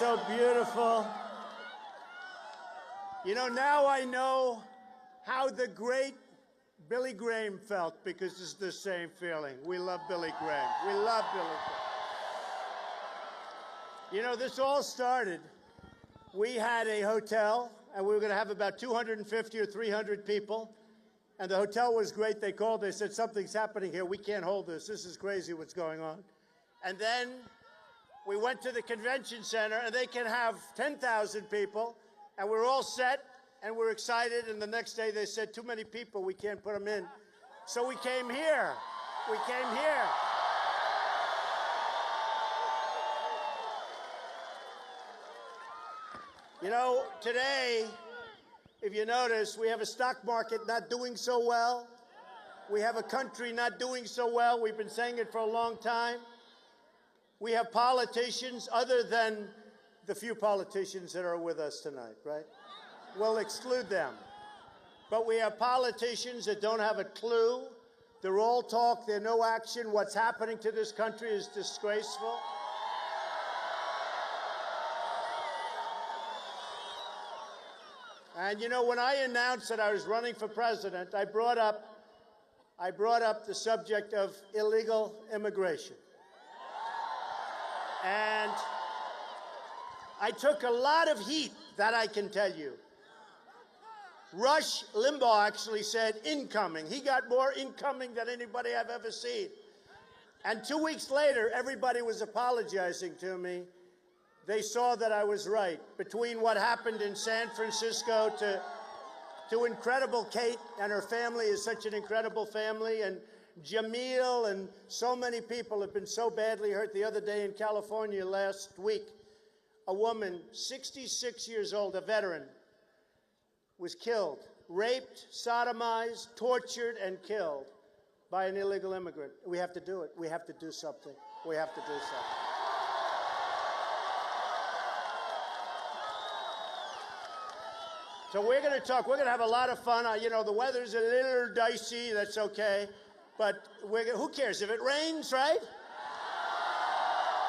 so beautiful. You know, now I know how the great Billy Graham felt, because it's the same feeling. We love Billy Graham. We love Billy Graham. You know, this all started. We had a hotel, and we were going to have about 250 or 300 people. And the hotel was great. They called. They said, something's happening here. We can't hold this. This is crazy what's going on. And then we went to the convention center, and they can have 10,000 people. And we're all set, and we're excited. And the next day they said, too many people. We can't put them in. So we came here. We came here. You know, today, if you notice, we have a stock market not doing so well. We have a country not doing so well. We've been saying it for a long time. We have politicians, other than the few politicians that are with us tonight, right? We'll exclude them. But we have politicians that don't have a clue. They're all talk, they're no action. What's happening to this country is disgraceful. And you know, when I announced that I was running for president, I brought up the subject of illegal immigration. And I took a lot of heat, that I can tell you. Rush Limbaugh actually said incoming. He got more incoming than anybody I've ever seen. And 2 weeks later, everybody was apologizing to me. They saw that I was right. Between what happened in San Francisco to incredible Kate and her family is such an incredible family, and Jamil and so many people have been so badly hurt. The other day in California last week, a woman, 66 years old, a veteran, was killed, raped, sodomized, tortured, and killed by an illegal immigrant. We have to do it. We have to do something. We have to do something. So we're going to talk. We're going to have a lot of fun. You know, the weather's a little dicey. That's okay. But who cares if it rains, right?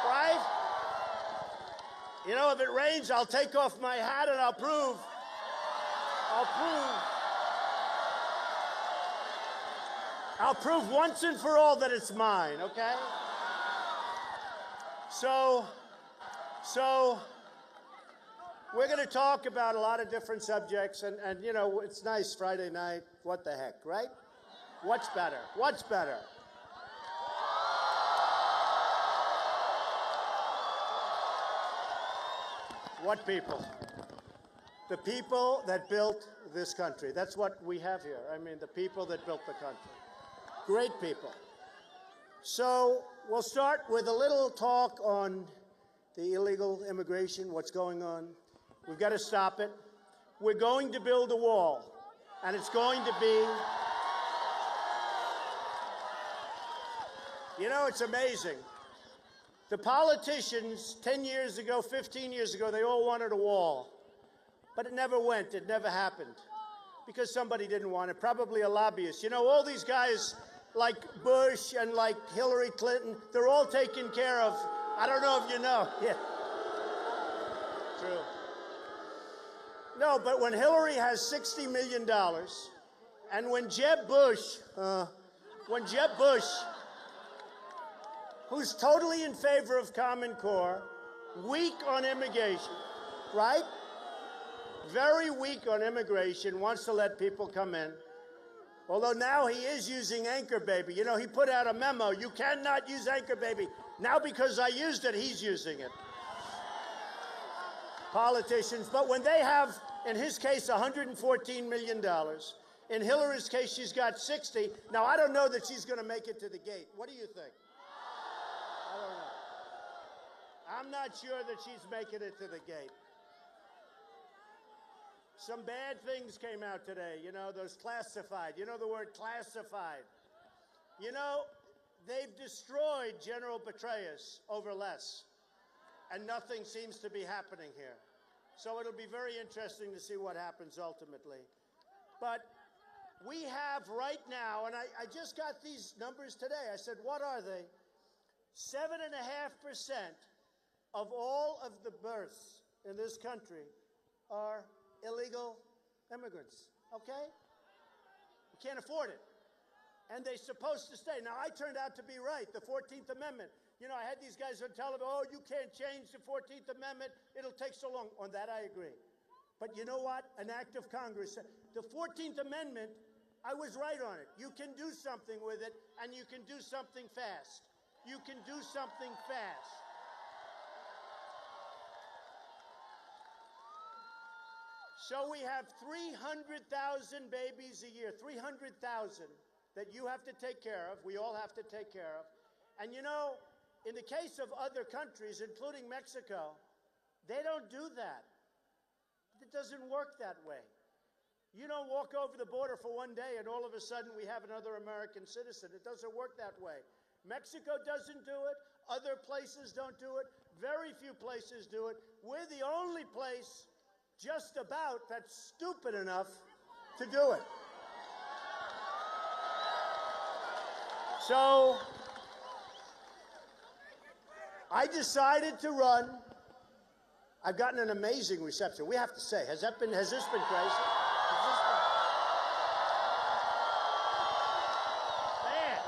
Right? You know, if it rains, I'll take off my hat and I'll prove once and for all that it's mine, okay? So we're going to talk about a lot of different subjects, and you know, it's nice Friday night. What the heck, right? What's better? What's better? What people? The people that built this country. That's what we have here. I mean, the people that built the country. Great people. So we'll start with a little talk on the illegal immigration, what's going on. We've got to stop it. We're going to build a wall, and it's going to be, you know, it's amazing. The politicians 10 years ago, 15 years ago, they all wanted a wall. But it never went. It never happened. Because somebody didn't want it. Probably a lobbyist. You know, all these guys like Bush and like Hillary Clinton, they're all taken care of. I don't know if you know. Yeah. True. No, but when Hillary has $60 million, and when Jeb Bush, who's totally in favor of Common Core, weak on immigration, right? Very weak on immigration, wants to let people come in. Although now he is using Anchor Baby. You know, he put out a memo, you cannot use Anchor Baby. Now because I used it, he's using it. Politicians, but when they have, in his case, $114 million, in Hillary's case, she's got 60. Now, I don't know that she's going to make it to the gate. What do you think? I don't know. I'm not sure that she's making it to the gate. Some bad things came out today, you know, those classified. You know the word classified. You know, they've destroyed General Petraeus over less, and nothing seems to be happening here. So it'll be very interesting to see what happens ultimately. But we have right now, and I just got these numbers today. I said, what are they? 7.5% of all of the births in this country are illegal immigrants, okay? We can't afford it. And they're supposed to stay. Now, I turned out to be right, the 14th Amendment. You know, I had these guys on television, oh, you can't change the 14th Amendment. It'll take so long. On that, I agree. But you know what? An act of Congress. The 14th Amendment, I was right on it. You can do something with it, and you can do something fast. You can do something fast. So we have 300,000 babies a year, 300,000 that you have to take care of, we all have to take care of. And you know, in the case of other countries, including Mexico, they don't do that. It doesn't work that way. You don't walk over the border for one day and all of a sudden we have another American citizen. It doesn't work that way. Mexico doesn't do it. Other places don't do it. Very few places do it. We're the only place just about that's stupid enough to do it. So I decided to run. I've gotten an amazing reception. We have to say, has this been crazy? Man,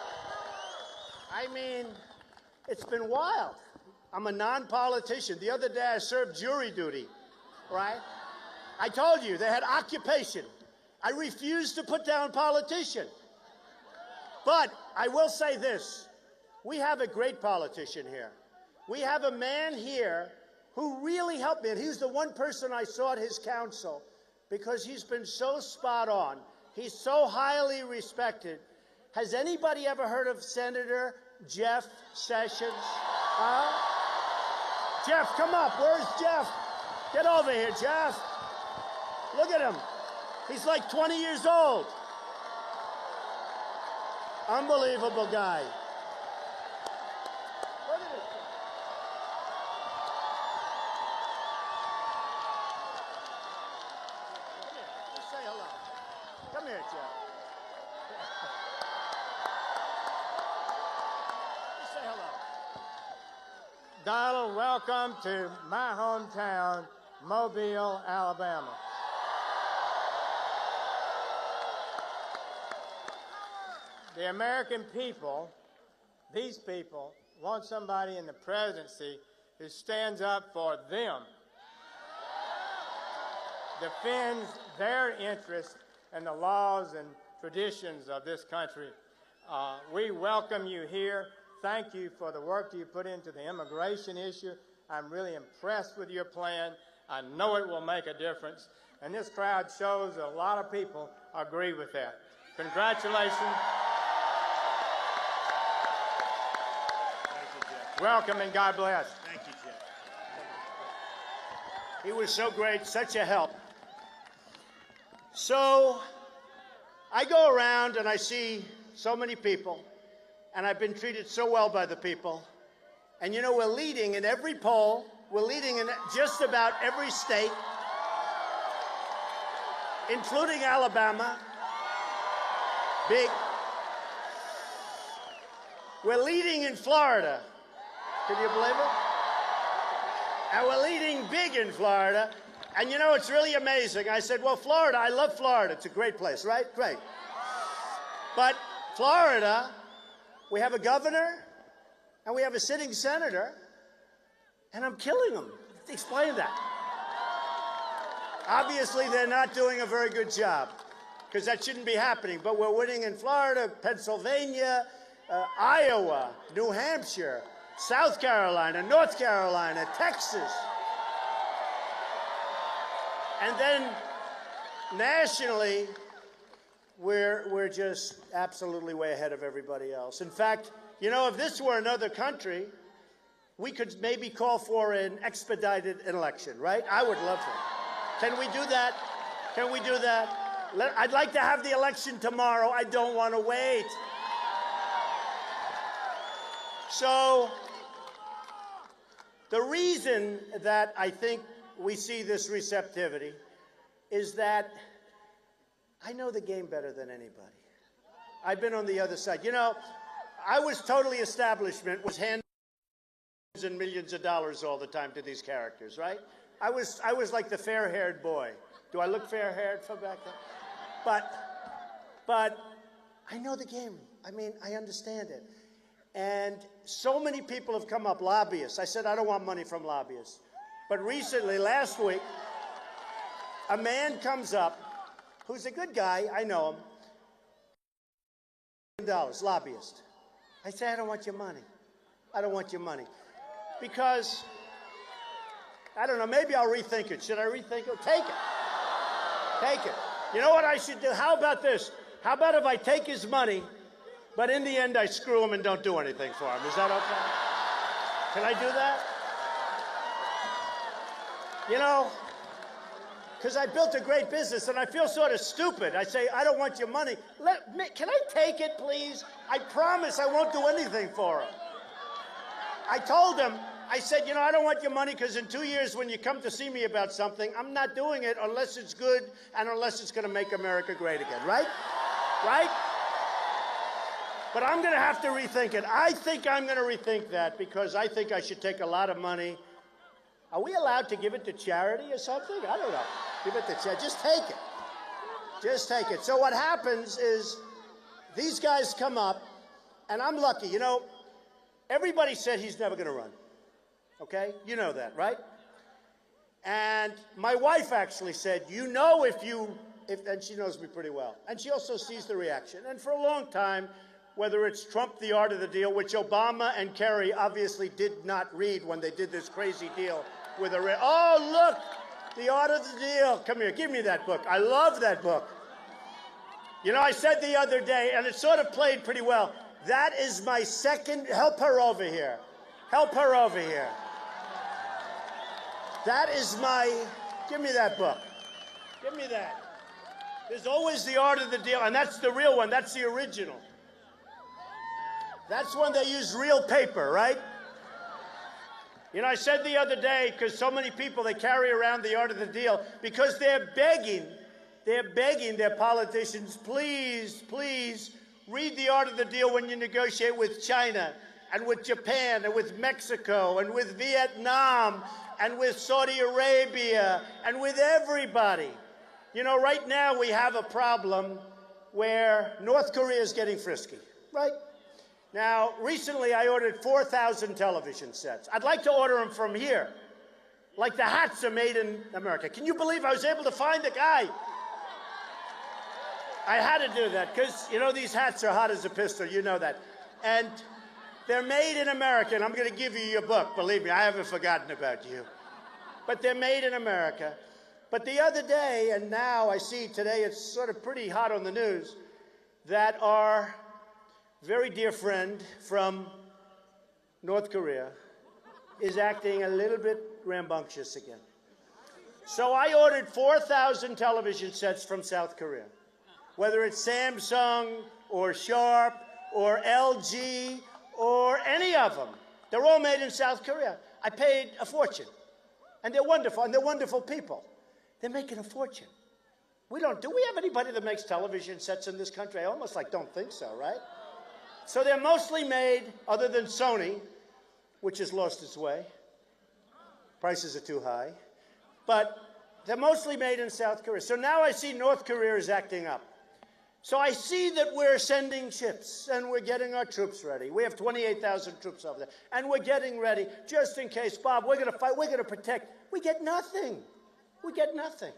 I mean, it's been wild. I'm a non-politician. The other day I served jury duty, right? I told you, they had occupation. I refused to put down politician. But I will say this. We have a great politician here. We have a man here who really helped me. And he's the one person I sought his counsel because he's been so spot on. He's so highly respected. Has anybody ever heard of Senator Jeff Sessions? Jeff, come up. Where's Jeff? Get over here, Jeff. Look at him. He's like 20 years old. Unbelievable guy. Look at this. Come here. Just say hello. Come here, Jeff. Just say hello. Donald, welcome to my hometown, Mobile, Alabama. The American people, these people, want somebody in the presidency who stands up for them, defends their interests and the laws and traditions of this country. We welcome you here. Thank you for the work you put into the immigration issue. I'm really impressed with your plan. I know it will make a difference. And this crowd shows that a lot of people agree with that. Congratulations. Welcome and God bless. Thank you, Jeff. He was so great, such a help. So I go around and I see so many people, and I've been treated so well by the people. And you know, we're leading in every poll. We're leading in just about every state, including Alabama. Big. We're leading in Florida. Can you believe it? And we're leading big in Florida. And you know, it's really amazing. I said, well, Florida, I love Florida. It's a great place, right? Great. But Florida, we have a governor and we have a sitting senator, and I'm killing them. Explain that. Obviously, they're not doing a very good job because that shouldn't be happening. But we're winning in Florida, Pennsylvania, Iowa, New Hampshire, South Carolina, North Carolina, Texas. And then nationally, we're just absolutely way ahead of everybody else. In fact, you know, if this were another country, we could maybe call for an expedited election, right? I would love that. Can we do that? Can we do that? I'd like to have the election tomorrow. I don't want to wait. So the reason that I think we see this receptivity is that I know the game better than anybody. I've been on the other side. You know, I was totally establishment, was handed and millions of dollars all the time to these characters, right? I was like the fair-haired boy. Do I look fair-haired from back then? But I know the game. I mean, I understand it. And so many people have come up, lobbyists. I said, I don't want money from lobbyists. But recently, last week, a man comes up who's a good guy. I know him. $1 lobbyist. I say, I don't want your money. I don't want your money. Because, I don't know, maybe I'll rethink it. Should I rethink it? Take it. Take it. You know what I should do? How about this? How about if I take his money, but in the end I screw him and don't do anything for him? Is that okay? Can I do that? You know, because I built a great business and I feel sort of stupid. I say, I don't want your money. Can I take it, please? I promise I won't do anything for him. I told him, I said, you know, I don't want your money because in 2 years when you come to see me about something, I'm not doing it unless it's good and unless it's going to make America great again, right? Right? But I'm going to have to rethink it. I think I'm going to rethink that because I think I should take a lot of money. Are we allowed to give it to charity or something? I don't know. Give it to charity. Just take it. Just take it. So what happens is these guys come up, and I'm lucky. You know, everybody said he's never going to run. Okay? You know that, right? And my wife actually said, you know and she knows me pretty well. And she also sees the reaction. And for a long time, whether it's Trump, The Art of the Deal, which Obama and Kerry obviously did not read when they did this crazy deal with oh, look, The Art of the Deal. Come here, give me that book. I love that book. You know, I said the other day, and it sort of played pretty well, that is my second, help her over here. Help her over here. That is give me that book. Give me that. There's always The Art of the Deal, and that's the real one. That's the original. That's when they use real paper, right? You know, I said the other day, because so many people, they carry around The Art of the Deal because they're begging their politicians, please, please, read The Art of the Deal when you negotiate with China and with Japan and with Mexico and with Vietnam and with Saudi Arabia and with everybody. You know, right now we have a problem where North Korea is getting frisky, right? Now, recently I ordered 4,000 television sets. I'd like to order them from here. Like the hats are made in America. Can you believe I was able to find the guy? I had to do that because, you know, these hats are hot as a pistol. You know that. And they're made in America, and I'm going to give you your book. Believe me, I haven't forgotten about you. But they're made in America. But the other day, and now I see today it's sort of pretty hot on the news, that our very dear friend from North Korea is acting a little bit rambunctious again. So I ordered 4,000 television sets from South Korea. Whether it's Samsung or Sharp or LG or any of them. They're all made in South Korea. I paid a fortune. And they're wonderful, and they're wonderful people. They're making a fortune. Do we have anybody that makes television sets in this country? I almost don't think so, right? So they're mostly made, other than Sony, which has lost its way. Prices are too high. But they're mostly made in South Korea. So now I see North Korea is acting up. So I see that we're sending ships, and we're getting our troops ready. We have 28,000 troops over there, and we're getting ready just in case, Bob, we're going to fight, we're going to protect. We get nothing. We get nothing.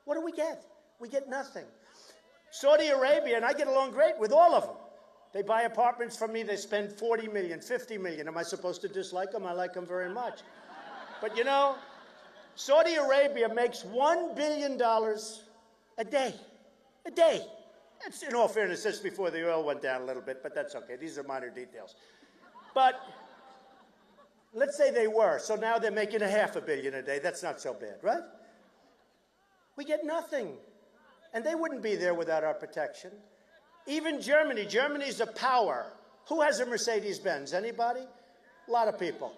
What do we get? We get nothing. Saudi Arabia, and I get along great with all of them. They buy apartments from me. They spend $40 million, $50 million. Am I supposed to dislike them? I like them very much. But, you know, Saudi Arabia makes $1 billion a day. A day. That's, in all fairness, that's before the oil went down a little bit, but that's okay. These are minor details. But let's say they were. So now they're making $500 million a day. That's not so bad, right? We get nothing. And they wouldn't be there without our protection. Even Germany. Germany's a power. Who has a Mercedes-Benz? Anybody? A lot of people.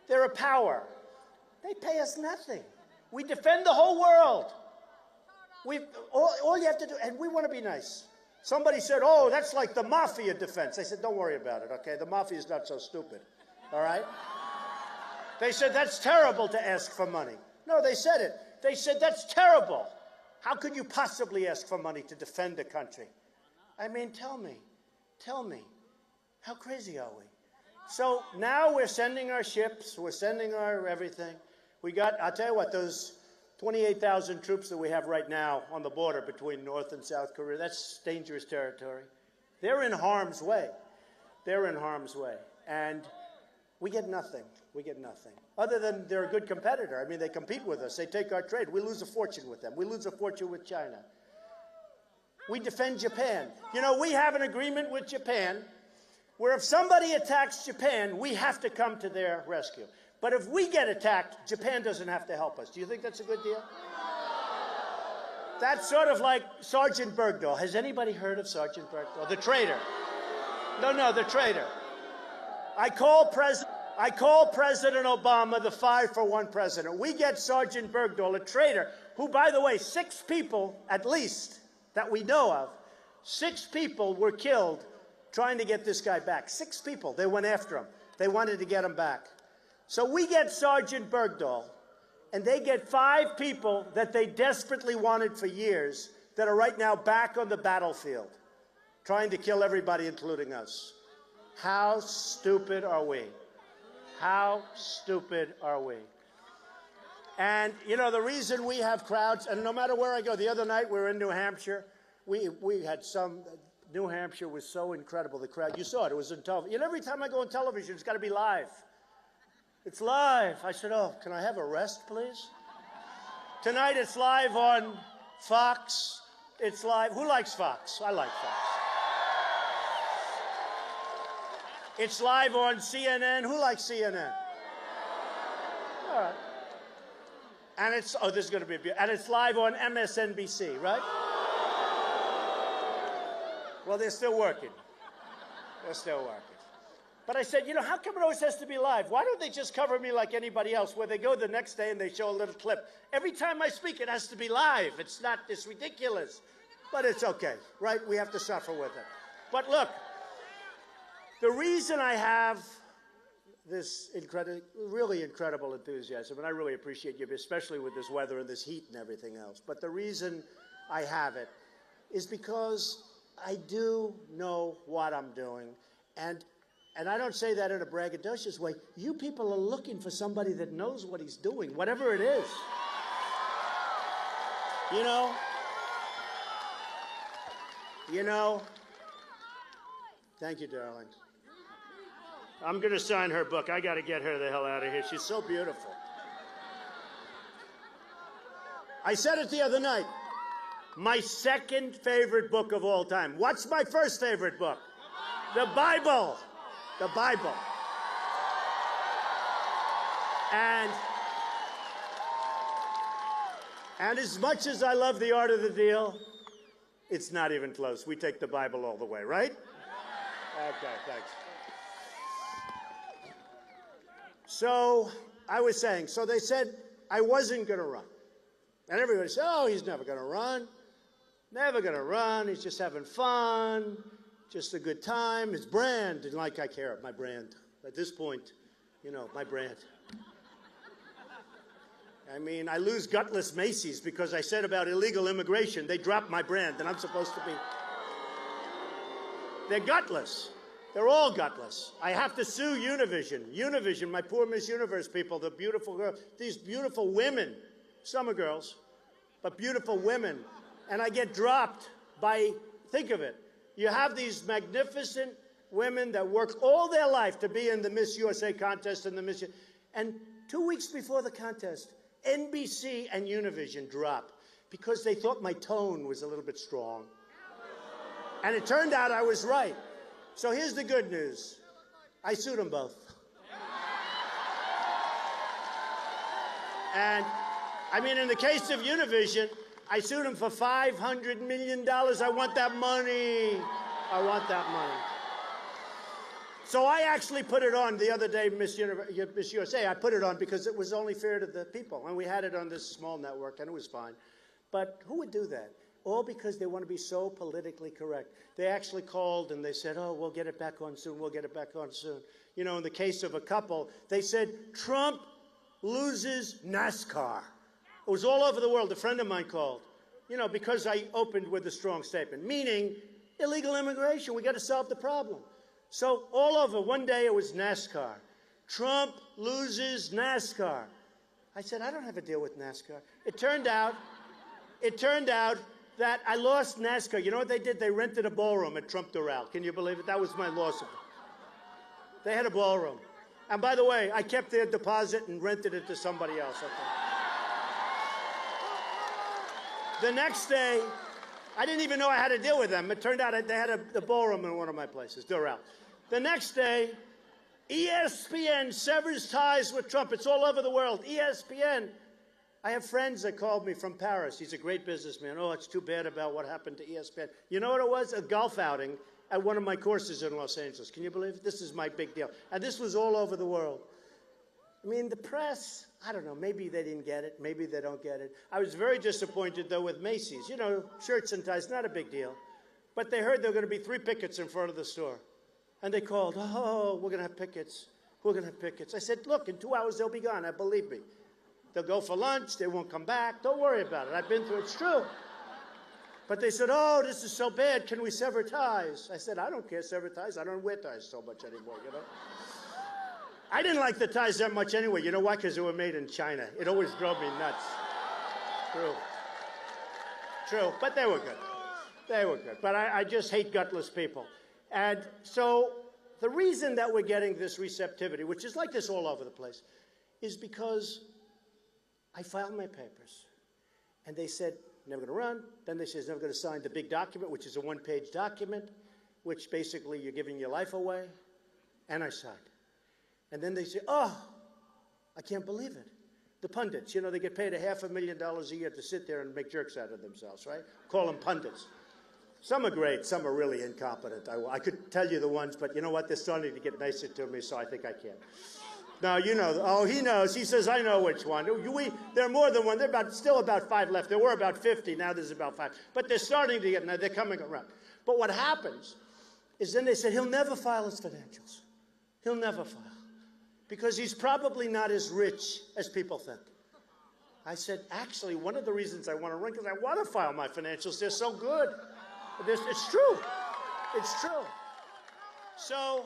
They're a power. They pay us nothing. We defend the whole world. All you have to do, and we want to be nice. Somebody said, oh, that's like the mafia defense. I said, don't worry about it, okay? The mafia is not so stupid, all right? They said, that's terrible to ask for money. No, they said it. They said, that's terrible. How could you possibly ask for money to defend a country? I mean, tell me, how crazy are we? So now we're sending our ships, we're sending our everything. We got, I'll tell you what, those 28,000 troops that we have right now on the border between North and South Korea, that's dangerous territory. They're in harm's way. They're in harm's way. And we get nothing. We get nothing. Other than they're a good competitor. I mean, they compete with us. They take our trade. We lose a fortune with them. We lose a fortune with China. We defend Japan. You know, we have an agreement with Japan where if somebody attacks Japan, we have to come to their rescue. But if we get attacked, Japan doesn't have to help us. Do you think that's a good deal? That's sort of like Sergeant Bergdahl. Has anybody heard of Sergeant Bergdahl? The traitor. No, the traitor. I call President Obama the 5-for-1 president. We get Sergeant Bergdahl, a traitor, who, by the way, 6 people, at least, that we know of, 6 people were killed trying to get this guy back. 6 people. They went after him. They wanted to get him back. So we get Sergeant Bergdahl, and they get 5 people that they desperately wanted for years that are right now back on the battlefield, trying to kill everybody, including us. How stupid are we? How stupid are we? And, you know, the reason we have crowds, and no matter where I go, the other night we were in New Hampshire, we had some, New Hampshire was so incredible, the crowd. You saw it, it was in television. You know, every time I go on television, it's got to be live. It's live. I said, oh, can I have a rest, please? Tonight it's live on Fox. It's live. Who likes Fox? I like Fox. It's live on CNN. Who likes CNN? All right. And it's, oh, this is going to be, and it's live on MSNBC, right? Well, they're still working. They're still working. But I said, you know, how come it always has to be live? Why don't they just cover me like anybody else, where they go the next day and they show a little clip? Every time I speak, it has to be live. It's not, it's ridiculous. But it's okay, right? We have to suffer with it. But look, the reason I have this really incredible enthusiasm, and I really appreciate you, especially with this weather and this heat and everything else, but the reason I have it is because I do know what I'm doing, and I don't say that in a braggadocious way. You people are looking for somebody that knows what he's doing, whatever it is. You know, thank you, darling. I'm going to sign her book. I got to get her the hell out of here. She's so beautiful. I said it the other night. My second favorite book of all time. What's my first favorite book? The Bible. The Bible. And as much as I love The Art of the Deal, it's not even close. We take the Bible all the way, right? Okay, thanks. So I was saying, so they said I wasn't going to run. And everybody said, oh, he's never going to run. Never going to run. He's just having fun. Just a good time. His brand. And like I care, my brand. At this point, you know, my brand. I mean, I lose gutless Macy's because I said about illegal immigration, they dropped my brand, and I'm supposed to be. They're gutless. They're all gutless. I have to sue Univision. Univision, my poor Miss Universe people, the beautiful girls, these beautiful women, some are girls, but beautiful women. And I get dropped by, think of it, you have these magnificent women that work all their life to be in the Miss USA contest and the Miss, and 2 weeks before the contest, NBC and Univision drop because they thought my tone was a little bit strong. And it turned out I was right. So here's the good news. I sued them both. And, I mean, in the case of Univision, I sued them for $500 million. I want that money. I want that money. So I actually put it on the other day, Miss USA. I put it on because it was only fair to the people. And we had it on this small network, and it was fine. But who would do that? all because they want to be so politically correct. They actually called and they said, oh, we'll get it back on soon, we'll get it back on soon. You know, in the case of a couple, they said, Trump loses NASCAR. It was all over the world. A friend of mine called, you know, because I opened with a strong statement, meaning illegal immigration. We got to solve the problem. So all over, one day it was NASCAR. Trump loses NASCAR. I said, I don't have a deal with NASCAR. It turned out that I lost NASCAR. You know what they did? They rented a ballroom at Trump Doral. Can you believe it? That was my loss of it. They had a ballroom. And by the way, I kept their deposit and rented it to somebody else. Okay. The next day, I didn't even know I had to deal with them. It turned out they had a ballroom in one of my places, Doral. The next day, ESPN severs ties with Trump. It's all over the world. ESPN. I have friends that called me from Paris. He's a great businessman. Oh, it's too bad about what happened to ESPN. You know what it was? A golf outing at one of my courses in Los Angeles. Can you believe it? This is my big deal. And this was all over the world. I mean, the press, I don't know, maybe they didn't get it. Maybe they don't get it. I was very disappointed, though, with Macy's. You know, shirts and ties, not a big deal. But they heard there were going to be 3 pickets in front of the store. And they called, oh, we're going to have pickets. We're going to have pickets. I said, look, in 2 hours they'll be gone. Believe me. They'll go for lunch. They won't come back. Don't worry about it. I've been through it. It's true. But they said, oh, this is so bad. Can we sever ties? I said, I don't care, sever ties. I don't wear ties so much anymore, you know. I didn't like the ties that much anyway. You know why? Because they were made in China. It always drove me nuts. True. True. But they were good. They were good. But I just hate gutless people. And so the reason that we're getting this receptivity, which is like this all over the place, is because I filed my papers. And they said, never going to run. Then they said, never going to sign the big document, which is a 1-page document, which basically you're giving your life away. And I signed. And then they say, oh, I can't believe it. The pundits, you know, they get paid $500,000 a year to sit there and make jerks out of themselves, right? Call them pundits. Some are great. Some are really incompetent. I could tell you the ones, but you know what? They're starting to get nicer to me, so I think I can. Now, you know, oh, he knows. He says, I know which one. There are more than one. There are still about 5 left. There were about 50. Now there's about 5. But they're starting to get, now they're coming around. But what happens is then they said, he'll never file his financials. He'll never file. Because he's probably not as rich as people think. I said, actually, one of the reasons I want to run, because I want to file my financials. They're so good. It's true. It's true. So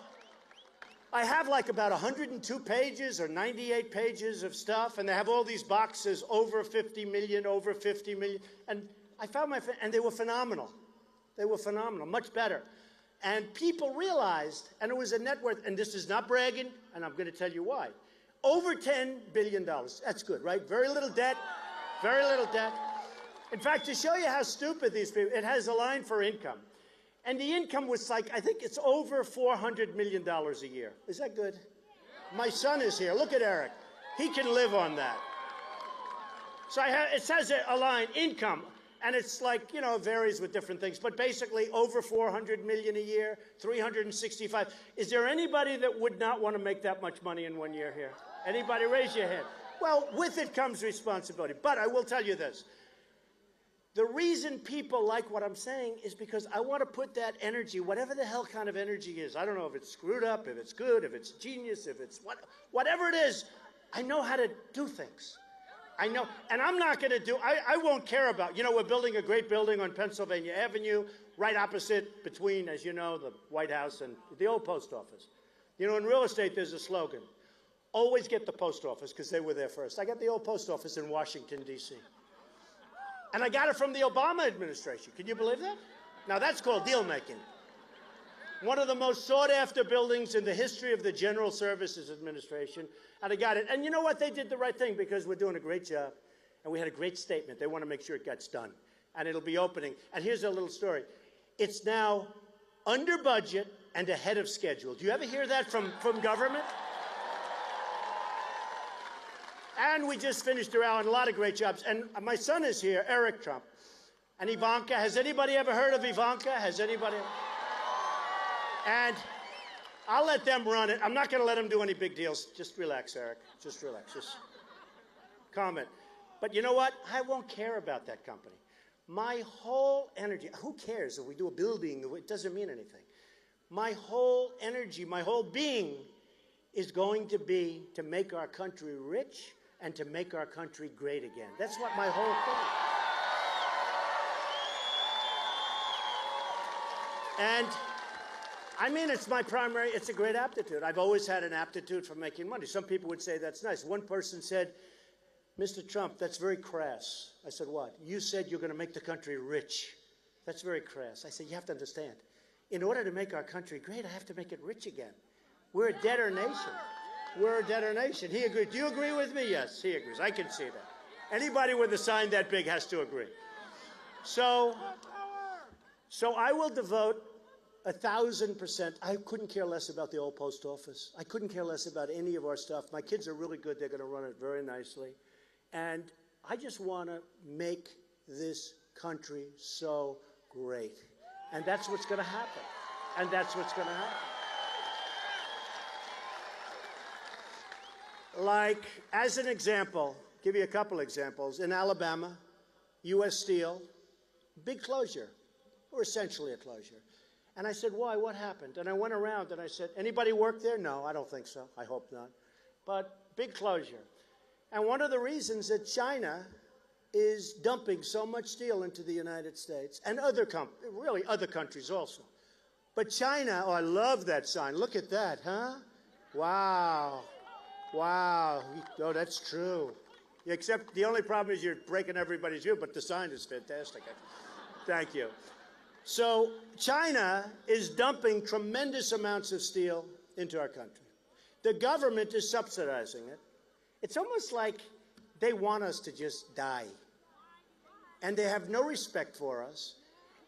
I have like about 102 pages or 98 pages of stuff, and they have all these boxes, over 50 million, over 50 million. And I found and they were phenomenal. They were phenomenal, much better. And people realized, and it was a net worth, and this is not bragging, and I'm going to tell you why. Over $10 billion. That's good, right? Very little debt. Very little debt. In fact, to show you how stupid these people, it has a line for income. And the income was like, I think it's over $400 million a year. Is that good? My son is here. Look at Eric. He can live on that. So it says a line, income. And it's like, you know, it varies with different things. But basically, over $400 million a year, 365. Is there anybody that would not want to make that much money in 1 year here? Anybody? Raise your hand. Well, with it comes responsibility. But I will tell you this. The reason people like what I'm saying is because I want to put that energy, whatever the hell kind of energy is, I don't know if it's screwed up, if it's good, if it's genius, if it's whatever it is, I know how to do things. I know, and I'm not going to I won't care about, you know, we're building a great building on Pennsylvania Avenue, right opposite between, as you know, the White House and the old post office. You know, in real estate, there's a slogan, always get the post office, because they were there first. I got the old post office in Washington, D.C. And I got it from the Obama administration. Can you believe that? Now, that's called deal-making. One of the most sought-after buildings in the history of the General Services Administration. And I got it. And you know what? They did the right thing, because we're doing a great job. And we had a great statement. They want to make sure it gets done. And it'll be opening. And here's a little story. It's now under budget and ahead of schedule. Do you ever hear that from government? And we just finished around a lot of great jobs. And my son is here, Eric Trump. And Ivanka. Has anybody ever heard of Ivanka? Has anybody? And I'll let them run it. I'm not going to let them do any big deals. Just relax, Eric. Just relax. Just comment. But you know what? I won't care about that company. My whole energy, who cares if we do a building, it doesn't mean anything. My whole energy, my whole being is going to be to make our country rich and to make our country great again. That's what my whole thing. And I mean, it's my primary, it's a great aptitude. I've always had an aptitude for making money. Some people would say that's nice. One person said, Mr. Trump, that's very crass. I said, what? You said you're going to make the country rich. That's very crass. I said, you have to understand. In order to make our country great, I have to make it rich again. We're a debtor nation. We're a debtor nation. He agrees. Do you agree with me? Yes, he agrees. I can see that. Anybody with a sign that big has to agree. So I will devote 1,000%. I couldn't care less about the old post office. I couldn't care less about any of our stuff. My kids are really good. They're going to run it very nicely. And I just want to make this country so great. And that's what's going to happen. And that's what's going to happen. Like, as an example, give you a couple examples. In Alabama, U.S. Steel, big closure, or essentially a closure. And I said, why? What happened? And I went around and I said, anybody work there? No, I don't think so. I hope not. But big closure. And one of the reasons that China is dumping so much steel into the United States, and really other countries also. But China, oh, I love that sign. Look at that, huh? Wow. Wow. Oh, that's true. Except the only problem is you're breaking everybody's view, but the sign is fantastic. Thank you. So China is dumping tremendous amounts of steel into our country. The government is subsidizing it. It's almost like they want us to just die. And they have no respect for us.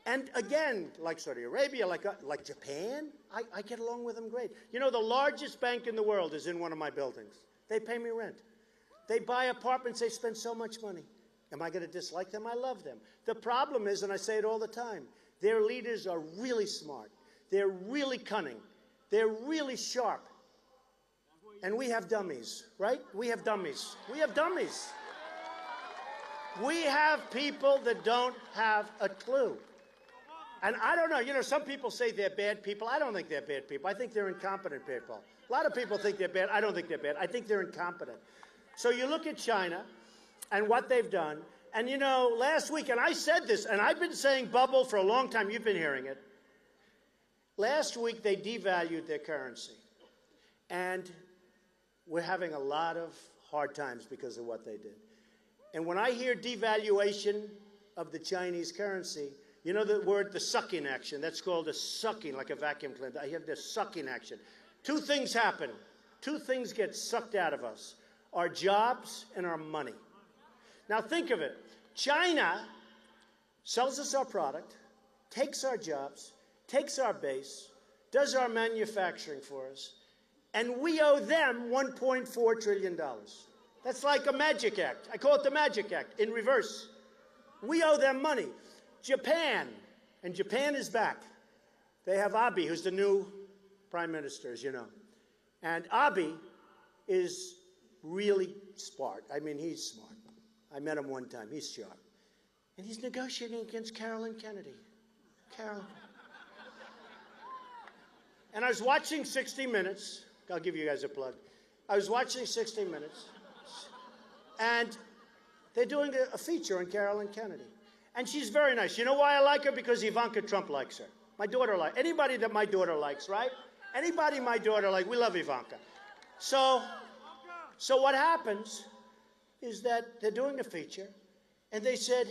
And again, like Saudi Arabia, like Japan, I get along with them great. You know, the largest bank in the world is in one of my buildings. They pay me rent. They buy apartments. They spend so much money. Am I going to dislike them? I love them. The problem is, and I say it all the time, their leaders are really smart. They're really cunning. They're really sharp. And we have dummies, right? We have dummies. We have dummies. We have people that don't have a clue. And I don't know, you know, some people say they're bad people. I don't think they're bad people. I think they're incompetent people. A lot of people think they're bad. I don't think they're bad. I think they're incompetent. So you look at China and what they've done. And, you know, last week, and I said this, and I've been saying bubble for a long time. You've been hearing it. Last week, they devalued their currency. And we're having a lot of hard times because of what they did. And when I hear devaluation of the Chinese currency, you know the word, the sucking action. That's called a sucking, like a vacuum cleaner. I have the sucking action. Two things happen. Two things get sucked out of us. Our jobs and our money. Now think of it. China sells us our product, takes our jobs, takes our base, does our manufacturing for us, and we owe them $1.4 trillion. That's like a magic act. I call it the magic act, in reverse. We owe them money. Japan, and Japan is back. They have Abe, who's the new prime minister, as you know. And Abe is really smart. I mean, he's smart. I met him one time. He's sharp. And he's negotiating against Carolyn Kennedy. Carolyn. And I was watching 60 Minutes. I'll give you guys a plug. I was watching 60 Minutes. And they're doing a feature on Carolyn Kennedy. And she's very nice. You know why I like her? Because Ivanka Trump likes her. My daughter likes anybody that my daughter likes, right? Anybody my daughter likes, we love Ivanka. So what happens is that they're doing a feature, and they said,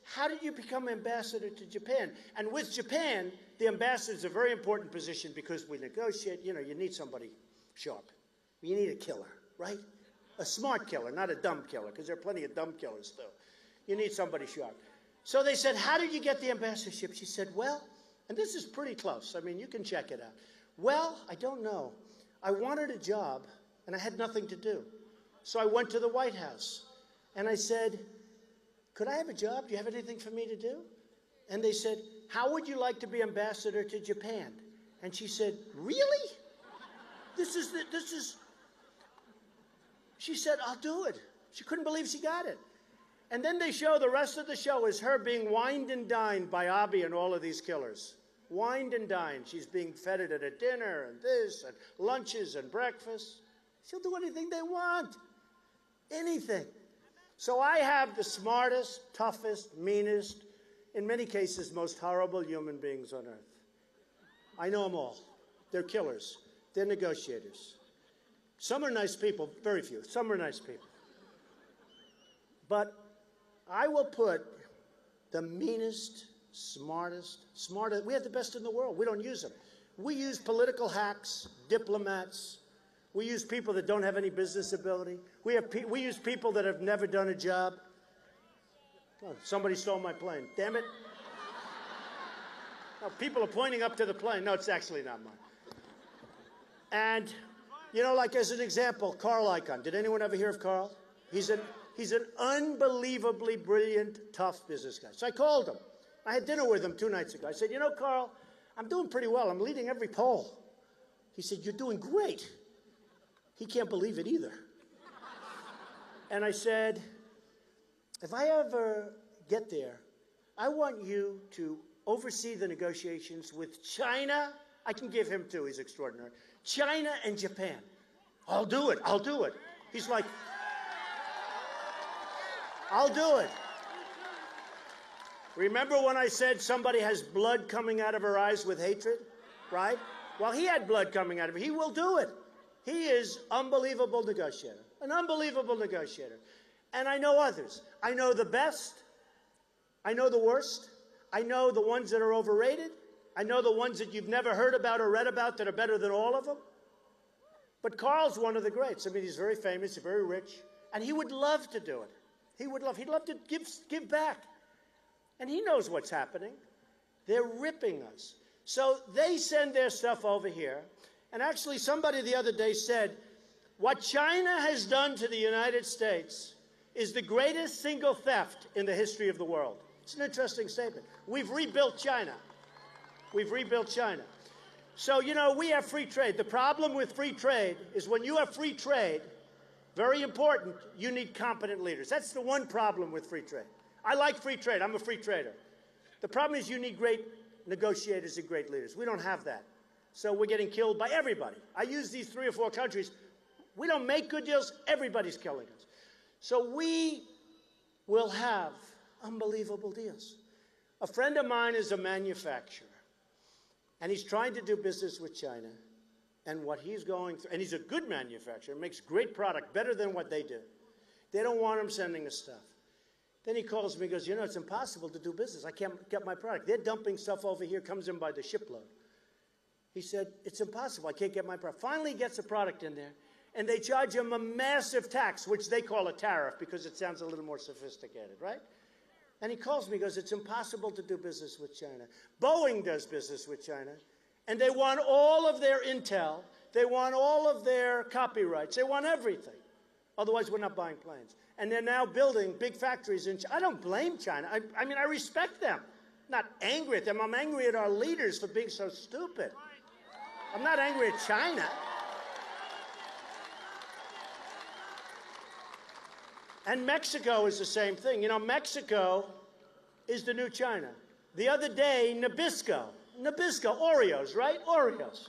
how did you become ambassador to Japan? And with Japan, the ambassador is a very important position because we negotiate. You know, you need somebody sharp. You need a killer, right? A smart killer, not a dumb killer, because there are plenty of dumb killers, too. You need somebody sharp. So they said, how did you get the ambassadorship? She said, well, and this is pretty close. I mean, you can check it out. Well, I don't know. I wanted a job, and I had nothing to do. So I went to the White House, and I said, could I have a job? Do you have anything for me to do? And they said, how would you like to be ambassador to Japan? And she said, really? She said, I'll do it. She couldn't believe she got it. And then they show the rest of the show is her being wined and dined by Abiy and all of these killers. Wined and dined. She's being feted at a dinner and this and lunches and breakfast. She'll do anything they want. Anything. So I have the smartest, toughest, meanest, in many cases, most horrible human beings on earth. I know them all. They're killers. They're negotiators. Some are nice people, very few. Some are nice people. But I will put the meanest, smartest, we have the best in the world. We don't use them. We use political hacks, diplomats. We use people that don't have any business ability. We use people that have never done a job. Oh, somebody stole my plane. Damn it. No, people are pointing up to the plane. No, it's actually not mine. And, you know, like as an example, Carl Icahn. Did anyone ever hear of Carl? He's an unbelievably brilliant, tough business guy. So I called him. I had dinner with him 2 nights ago. I said, you know, Carl, I'm doing pretty well. I'm leading every poll. He said, you're doing great. He can't believe it either. And I said, if I ever get there, I want you to oversee the negotiations with China. I can give him 2. He's extraordinary. China and Japan. I'll do it. I'll do it. He's like, I'll do it. Remember when I said somebody has blood coming out of her eyes with hatred, right? Well, he had blood coming out of her. He will do it. He is unbelievable negotiator, an unbelievable negotiator. And I know others. I know the best. I know the worst. I know the ones that are overrated. I know the ones that you've never heard about or read about that are better than all of them. But Carl's one of the greats. I mean, he's very famous, very rich, and he would love to do it. He'd love to give back. And he knows what's happening. They're ripping us. So they send their stuff over here. And actually, somebody the other day said, what China has done to the United States is the greatest single theft in the history of the world. It's an interesting statement. We've rebuilt China. We've rebuilt China. So, you know, we have free trade. The problem with free trade is when you have free trade, very important, you need competent leaders. That's the one problem with free trade. I like free trade. I'm a free trader. The problem is you need great negotiators and great leaders. We don't have that. So we're getting killed by everybody. I use these 3 or 4 countries. We don't make good deals. Everybody's killing us. So we will have unbelievable deals. A friend of mine is a manufacturer, and he's trying to do business with China. And what he's going through, and he's a good manufacturer, makes great product, better than what they do. They don't want him sending us stuff. Then he calls me and goes, you know, it's impossible to do business. I can't get my product. They're dumping stuff over here, comes in by the shipload. He said, it's impossible. I can't get my product. Finally he gets a product in there, and they charge him a massive tax, which they call a tariff because it sounds a little more sophisticated, right? And he calls me and goes, it's impossible to do business with China. Boeing does business with China, and they want all of their intel. They want all of their copyrights. They want everything. Otherwise, we're not buying planes. And they're now building big factories in China. I don't blame China. I mean, I respect them. I'm not angry at them. I'm angry at our leaders for being so stupid. I'm not angry at China. And Mexico is the same thing. You know, Mexico is the new China. The other day, Nabisco, Oreos, right? Oreos.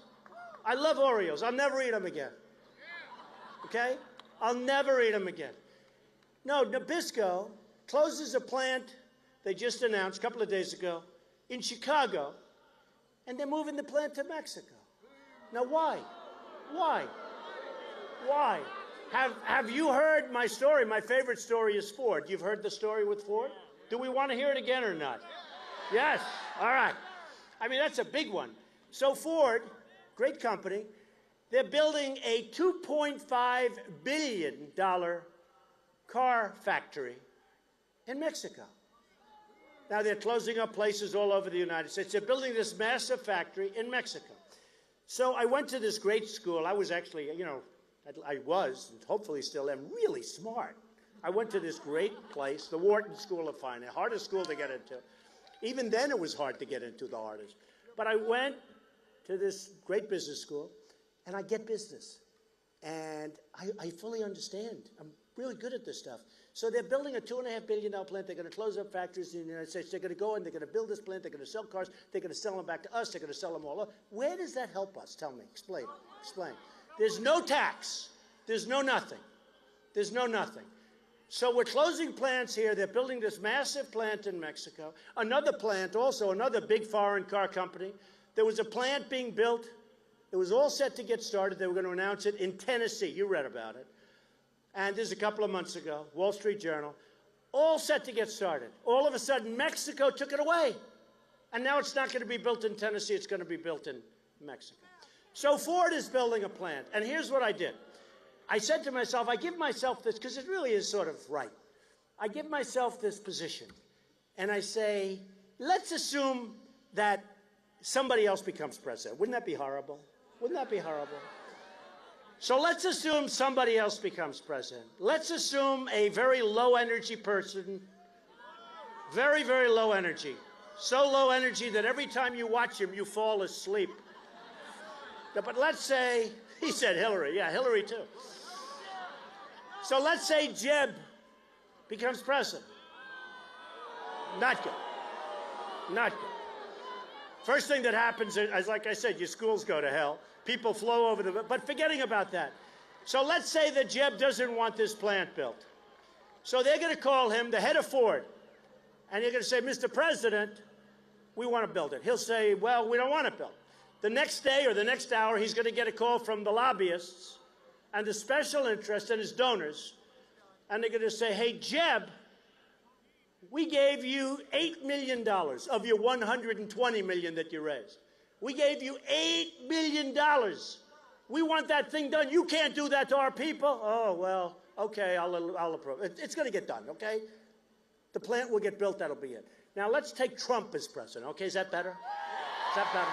I love Oreos. I'll never eat them again. Okay? I'll never eat them again. No, Nabisco closes a plant they just announced a couple of days ago in Chicago, and they're moving the plant to Mexico. Now, why? Why? Why? Have you heard my story? My favorite story is Ford. You've heard the story with Ford? Do we want to hear it again or not? Yes. All right. I mean, that's a big one. So Ford, great company, they're building a $2.5 billion car factory in Mexico. Now, they're closing up places all over the United States. They're building this massive factory in Mexico. So I went to this great school. I was actually, you know, I was, and hopefully still am, really smart. I went to this great place, the Wharton School of Finance, hardest school to get into. Even then it was hard to get into, the hardest. But I went to this great business school, and I get business. And I fully understand. I'm really good at this stuff. So they're building a $2.5 billion plant. They're going to close up factories in the United States. They're going to go in, they're going to build this plant, they're going to sell cars, they're going to sell them back to us, they're going to sell them all up. Where does that help us? Tell me. Explain. Explain. There's no tax. There's no nothing. There's no nothing. So we're closing plants here. They're building this massive plant in Mexico. Another plant, also another big foreign car company. There was a plant being built. It was all set to get started. They were going to announce it in Tennessee. You read about it. And this is a couple of months ago, Wall Street Journal, all set to get started. All of a sudden, Mexico took it away. And now it's not going to be built in Tennessee. It's going to be built in Mexico. So Ford is building a plant. And here's what I did. I said to myself, I give myself this, because it really is sort of right. I give myself this position. And I say, let's assume that somebody else becomes president. Wouldn't that be horrible? Wouldn't that be horrible? So let's assume somebody else becomes president. Let's assume a very low-energy person, very, very low energy. So low energy that every time you watch him, you fall asleep. But let's say, he said Hillary. Yeah, Hillary too. So let's say Jeb becomes president. Not good. Not good. First thing that happens is, like I said, your schools go to hell. People flow over the... But forgetting about that. So let's say that Jeb doesn't want this plant built. So they're going to call him the head of Ford. And you're going to say, Mr. President, we want to build it. He'll say, well, we don't want it built. The next day or the next hour, he's going to get a call from the lobbyists and the special interests and his donors. And they're going to say, hey, Jeb, we gave you $8 million of your $120 million that you raised. We gave you $8 million. We want that thing done. You can't do that to our people. Oh, well, okay, I'll approve. It's going to get done, okay? The plant will get built. That'll be it. Now, let's take Trump as president, okay? Is that better? Is that better?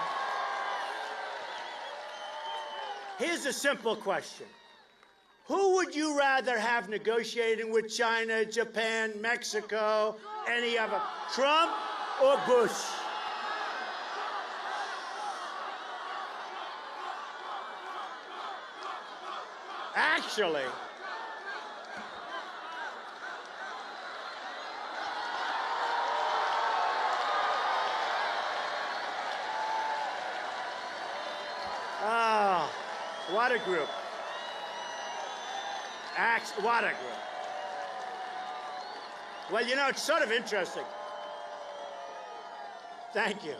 Here's a simple question. Who would you rather have negotiating with China, Japan, Mexico, any other? Trump or Bush? Actually, what a group. What a group. Well, you know, it's sort of interesting. Thank you.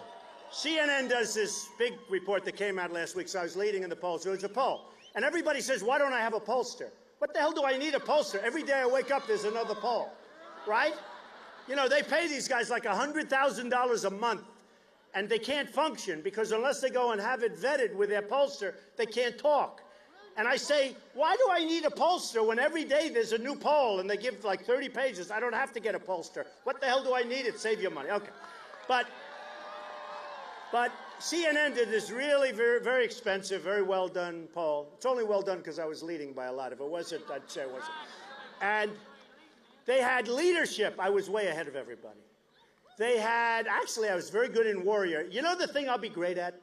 CNN does this big report that came out last week, so I was leading in the polls. There was a poll. And everybody says, why don't I have a pollster? What the hell do I need a pollster? Every day I wake up, there's another poll, right? You know, they pay these guys like $100,000 a month, and they can't function because unless they go and have it vetted with their pollster, they can't talk. And I say, why do I need a pollster when every day there's a new poll and they give like 30 pages? I don't have to get a pollster. What the hell do I need it? Save your money. Okay. But CNN did this really very, very expensive, very well done poll. It's only well done because I was leading by a lot. If it wasn't, I'd say it wasn't. And they had leadership. I was way ahead of everybody. They had, actually, I was very good in warrior. You know the thing I'll be great at?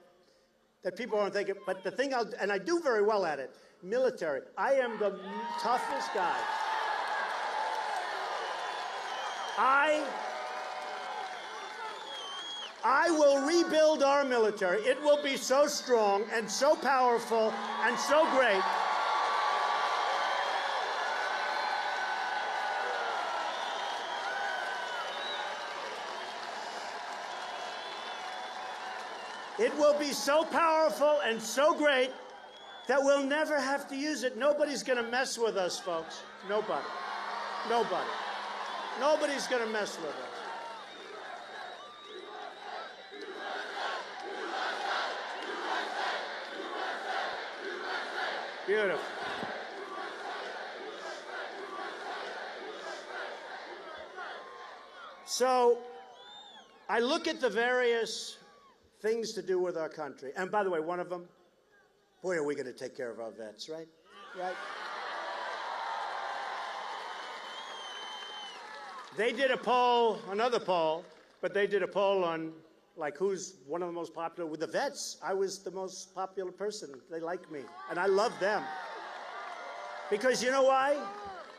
That people aren't thinking, but the thing and I do very well at it, military. I am the toughest guy. I will rebuild our military. It will be so strong and so powerful and so great. It will be so powerful and so great that we'll never have to use it. Nobody's going to mess with us, folks. Nobody. Nobody. Nobody's going to mess with us. Beautiful. So I look at the various things to do with our country. And by the way, one of them, boy, are we going to take care of our vets, right? Right? They did a poll, another poll, but they did a poll on, like, who's one of the most popular with the vets. I was the most popular person. They like me, and I love them. Because you know why?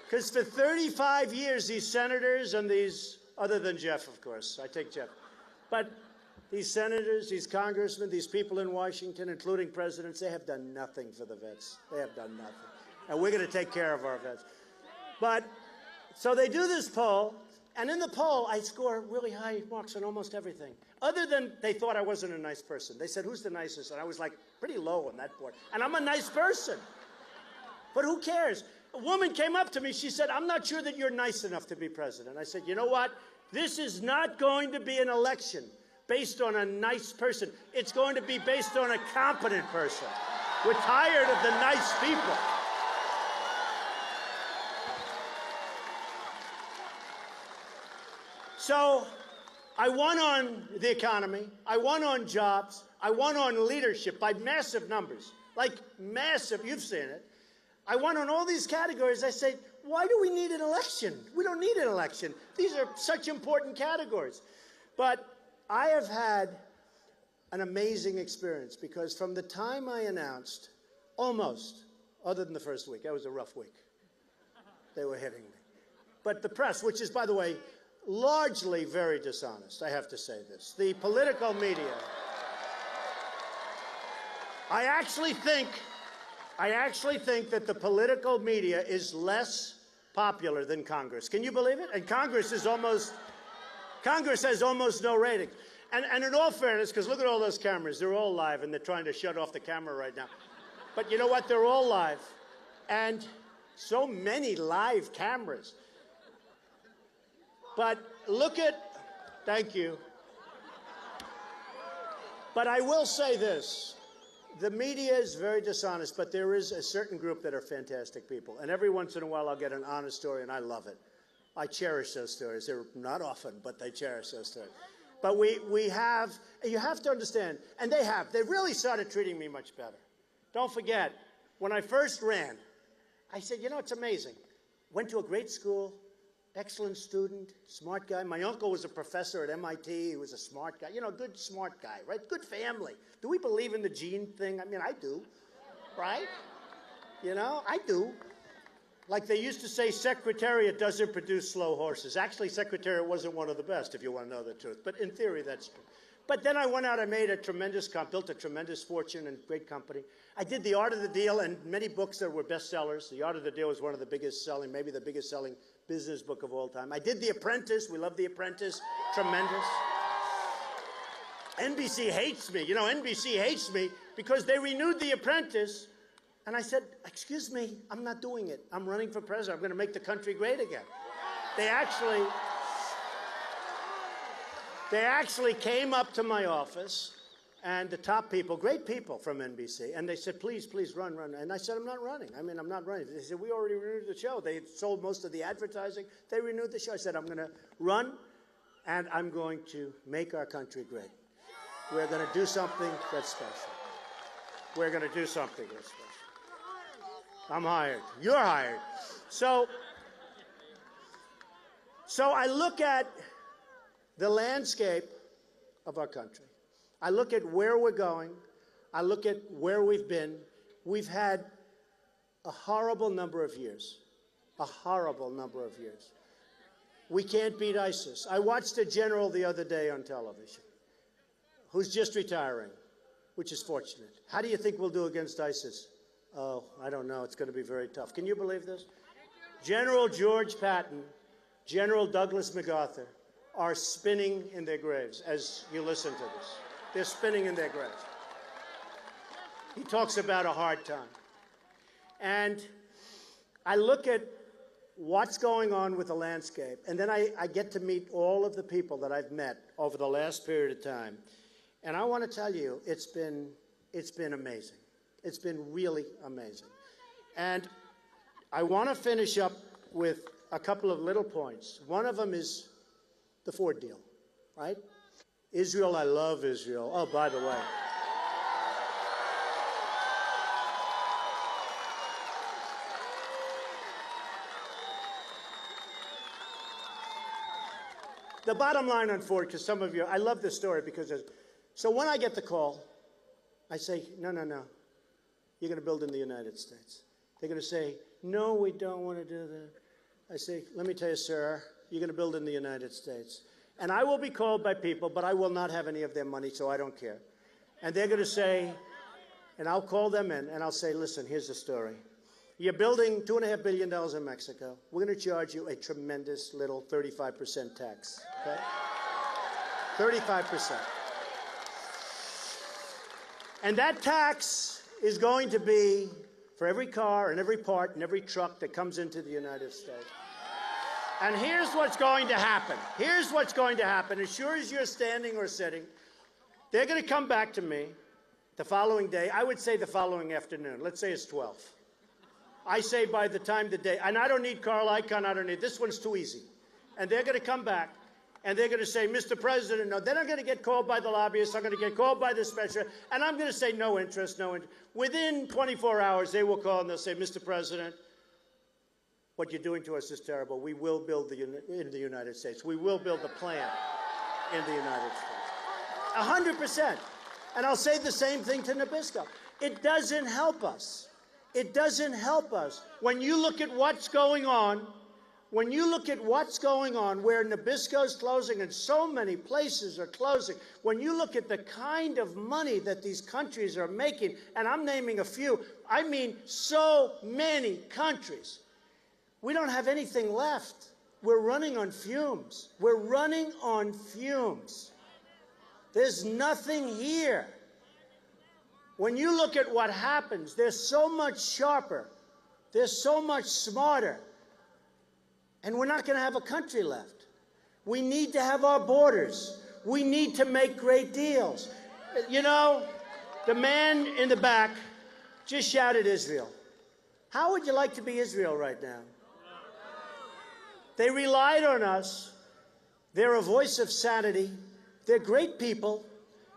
Because for 35 years, these senators and these, other than Jeff, of course, I take Jeff, but these senators, these congressmen, these people in Washington, including presidents, they have done nothing for the vets. They have done nothing. And we're going to take care of our vets. But, so they do this poll, and in the poll, I score really high marks on almost everything. Other than they thought I wasn't a nice person. They said, who's the nicest? And I was like, pretty low on that board. And I'm a nice person. But who cares? A woman came up to me. She said, I'm not sure that you're nice enough to be president. I said, you know what? This is not going to be an election based on a nice person. It's going to be based on a competent person. We're tired of the nice people. So I won on the economy. I won on jobs. I won on leadership by massive numbers, like massive. You've seen it. I won on all these categories. I say, why do we need an election? We don't need an election. These are such important categories. But I have had an amazing experience because from the time I announced, almost, other than the first week, that was a rough week. They were hitting me. But the press, which is, by the way, largely very dishonest, I have to say this. The political media, I actually think that the political media is less popular than Congress. Can you believe it? And Congress has almost no ratings. And in all fairness, because look at all those cameras, they're all live, and they're trying to shut off the camera right now. But you know what? They're all live. And so many live cameras. But look at, thank you. But I will say this. The media is very dishonest, but there is a certain group that are fantastic people. And every once in a while, I'll get an honest story, and I love it. I cherish those stories. They're not often, but they cherish those stories. But we have, you have to understand, and they've really started treating me much better. Don't forget, when I first ran, I said, you know, it's amazing. Went to a great school, excellent student, smart guy. My uncle was a professor at MIT. He was a smart guy. You know, good, smart guy, right? Good family. Do we believe in the gene thing? I mean, I do, right? You know, I do. Like they used to say, Secretariat doesn't produce slow horses. Actually, Secretariat wasn't one of the best, if you want to know the truth. But in theory, that's true. But then I went out, I made a tremendous built a tremendous fortune and great company. I did The Art of the Deal and many books that were bestsellers. The Art of the Deal was one of the biggest selling, maybe the biggest selling business book of all time. I did The Apprentice. We love The Apprentice. Tremendous. NBC hates me. You know, NBC hates me because they renewed The Apprentice. And I said, excuse me, I'm not doing it. I'm running for president. I'm going to make the country great again. They actually came up to my office, and the top people, great people from NBC, and they said, please, please run. And I said, I'm not running. I mean, I'm not running. They said, we already renewed the show. They sold most of the advertising. They renewed the show. I said, I'm going to run, and I'm going to make our country great. We're going to do something that's special. We're going to do something that's special. I'm hired. You're hired. So I look at the landscape of our country. I look at where we're going. I look at where we've been. We've had a horrible number of years. A horrible number of years. We can't beat ISIS. I watched a general the other day on television who's just retiring, which is fortunate. How do you think we'll do against ISIS? Oh, I don't know. It's going to be very tough. Can you believe this? General George Patton, General Douglas MacArthur are spinning in their graves as you listen to this. They're spinning in their graves. He talks about a hard time. And I look at what's going on with the landscape, and then I get to meet all of the people that I've met over the last period of time. And I want to tell you, it's been amazing. It's been really amazing. And I want to finish up with a couple of little points. One of them is the Ford deal, right? Israel, I love Israel. Oh, by the way. The bottom line on Ford, because some of you, I love this story because, so when I get the call, I say, no. You're going to build in the United States. They're going to say, no, we don't want to do that. I say, let me tell you, sir, you're going to build in the United States. And I will be called by people, but I will not have any of their money, so I don't care. And they're going to say, and I'll call them in, and I'll say, listen, here's the story. You're building $2.5 billion in Mexico. We're going to charge you a tremendous little 35% tax, okay? 35%. And that tax is going to be for every car and every part and every truck that comes into the United States. And here's what's going to happen. Here's what's going to happen. As sure as you're standing or sitting, they're going to come back to me the following day. I would say the following afternoon. Let's say it's 12. I say by the time the day, and I don't need Carl Icahn, I don't need, this one's too easy. And they're going to come back, and they're going to say, Mr. President, no, they're not going to get called by the lobbyists, I'm going to get called by the special, and I'm going to say no interest, no interest. Within 24 hours, they will call and they'll say, Mr. President, what you're doing to us is terrible. We will build in the United States. We will build a plant in the United States. 100%. And I'll say the same thing to Nabisco. It doesn't help us. It doesn't help us. When you look at what's going on, where Nabisco's closing and so many places are closing, when you look at the kind of money that these countries are making, and I'm naming a few, I mean so many countries, we don't have anything left. We're running on fumes. We're running on fumes. There's nothing here. When you look at what happens, they're so much sharper. They're so much smarter. And we're not going to have a country left. We need to have our borders. We need to make great deals. You know, the man in the back just shouted Israel. How would you like to be Israel right now? They relied on us. They're a voice of sanity. They're great people.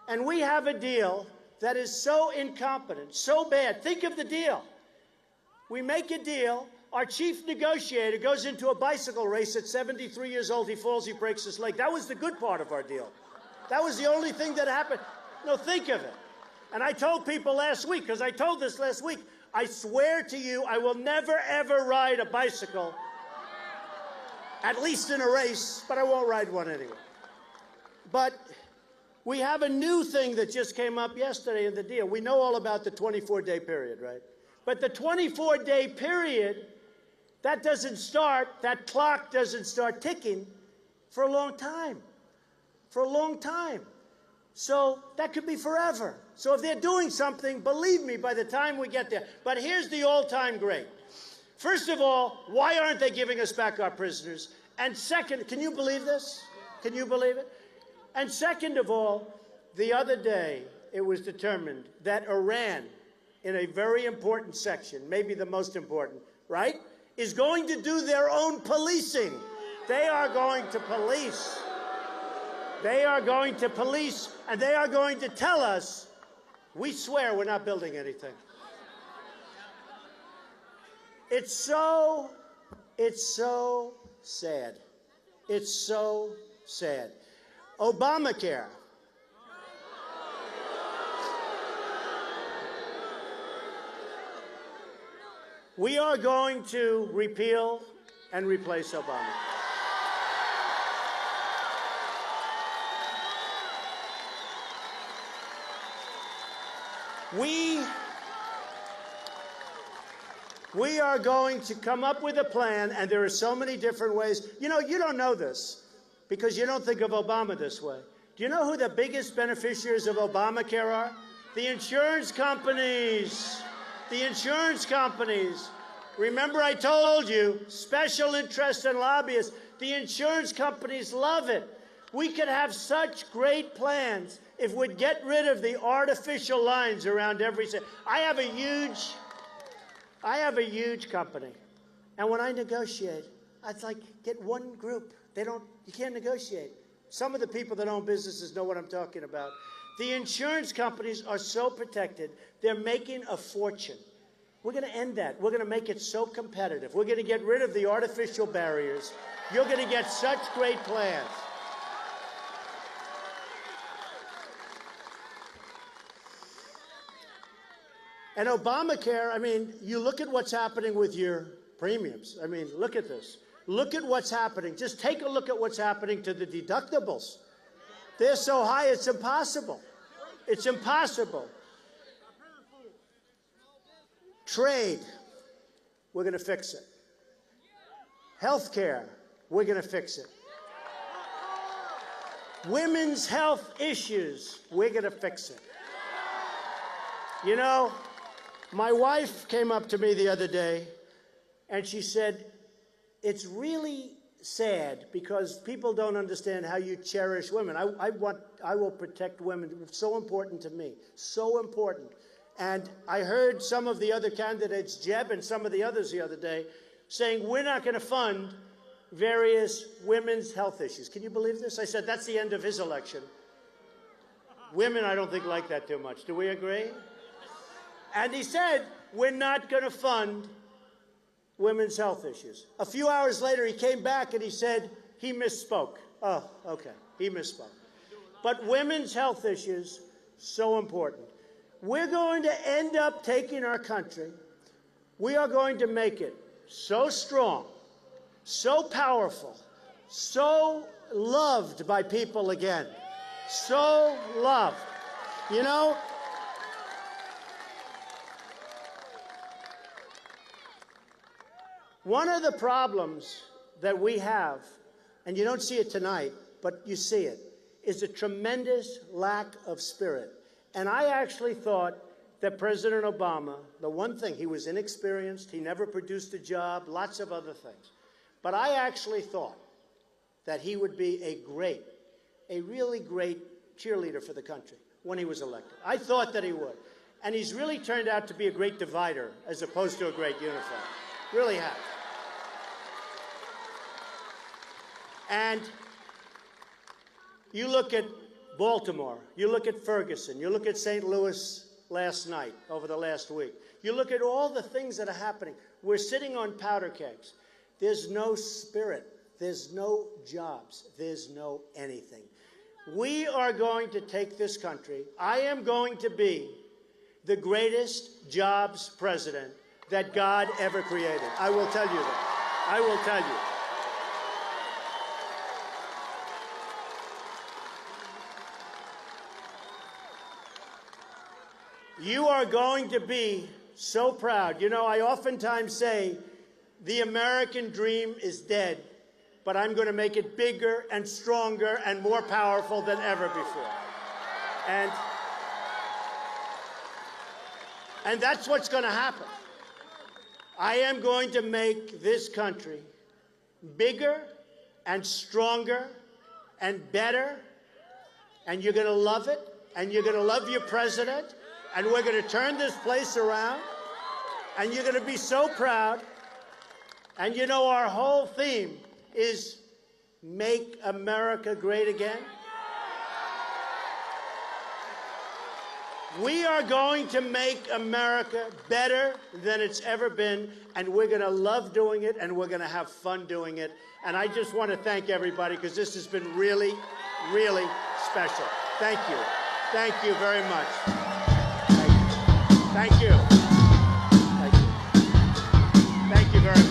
And we have a deal that is so incompetent, so bad. Think of the deal. We make a deal. Our chief negotiator goes into a bicycle race at 73 years old. He falls, he breaks his leg. That was the good part of our deal. That was the only thing that happened. No, think of it. And I told people last week, because I told this last week, I swear to you, I will never, ever ride a bicycle, at least in a race, but I won't ride one anyway. But we have a new thing that just came up yesterday in the deal. We know all about the 24-day period, right? But the 24-day period, that clock doesn't start ticking for a long time. For a long time. So that could be forever. So if they're doing something, believe me, by the time we get there. But here's the all-time great. First of all, why aren't they giving us back our prisoners? And second, can you believe this? Can you believe it? And second of all, the other day, it was determined that Iran, in a very important section, maybe the most important, right, is going to do their own policing. They are going to police. They are going to police, and they are going to tell us, we swear we're not building anything. It's so sad. It's so sad. Obamacare. We are going to repeal and replace Obamacare. We are going to come up with a plan, and there are so many different ways. You know, you don't know this because you don't think of Obama this way. Do you know who the biggest beneficiaries of Obamacare are? The insurance companies. The insurance companies. Remember I told you, special interests and lobbyists. The insurance companies love it. We could have such great plans if we'd get rid of the artificial lines around every state. I have a huge company. And when I negotiate, I'd like get one group. You can't negotiate. Some of the people that own businesses know what I'm talking about. The insurance companies are so protected. They're making a fortune. We're going to end that. We're going to make it so competitive. We're going to get rid of the artificial barriers. You're going to get such great plans. And Obamacare, I mean, you look at what's happening with your premiums. I mean, look at this. Look at what's happening. Just take a look at what's happening to the deductibles. They're so high, it's impossible. It's impossible. Trade, we're going to fix it. Health care, we're going to fix it. Women's health issues, we're going to fix it. You know, my wife came up to me the other day, and she said, it's really sad because people don't understand how you cherish women. I will protect women. It's so important to me, so important. And I heard some of the other candidates, Jeb and some of the others the other day, saying we're not going to fund various women's health issues. Can you believe this? I said that's the end of his election. Women, I don't think, like that too much. Do we agree? And he said we're not going to fund women's health issues. A few hours later, he came back and he said he misspoke. Oh, okay, he misspoke. But women's health issues, so important. We're going to end up taking our country, we are going to make it so strong, so powerful, so loved by people again, so loved. You know, one of the problems that we have, and you don't see it tonight, but you see it, is a tremendous lack of spirit. And I actually thought that President Obama, the one thing, he was inexperienced, he never produced a job, lots of other things. But I actually thought that he would be a really great cheerleader for the country when he was elected. I thought that he would. And he's really turned out to be a great divider as opposed to a great unifier. Really has. And you look at Baltimore, you look at Ferguson, you look at St. Louis last night, over the last week. You look at all the things that are happening. We're sitting on powder kegs. There's no spirit. There's no jobs. There's no anything. We are going to take this country. I am going to be the greatest jobs president that God ever created. I will tell you that. I will tell you. You are going to be so proud. You know, I oftentimes say the American dream is dead, but I'm going to make it bigger and stronger and more powerful than ever before. And that's what's going to happen. I am going to make this country bigger and stronger and better, and you're going to love it, and you're going to love your president, and we're going to turn this place around, and you're going to be so proud. And you know, our whole theme is Make America Great Again. We are going to make America better than it's ever been, and we're going to love doing it, and we're going to have fun doing it. And I just want to thank everybody, because this has been really, really special. Thank you. Thank you very much. Thank you. Thank you. Thank you very much.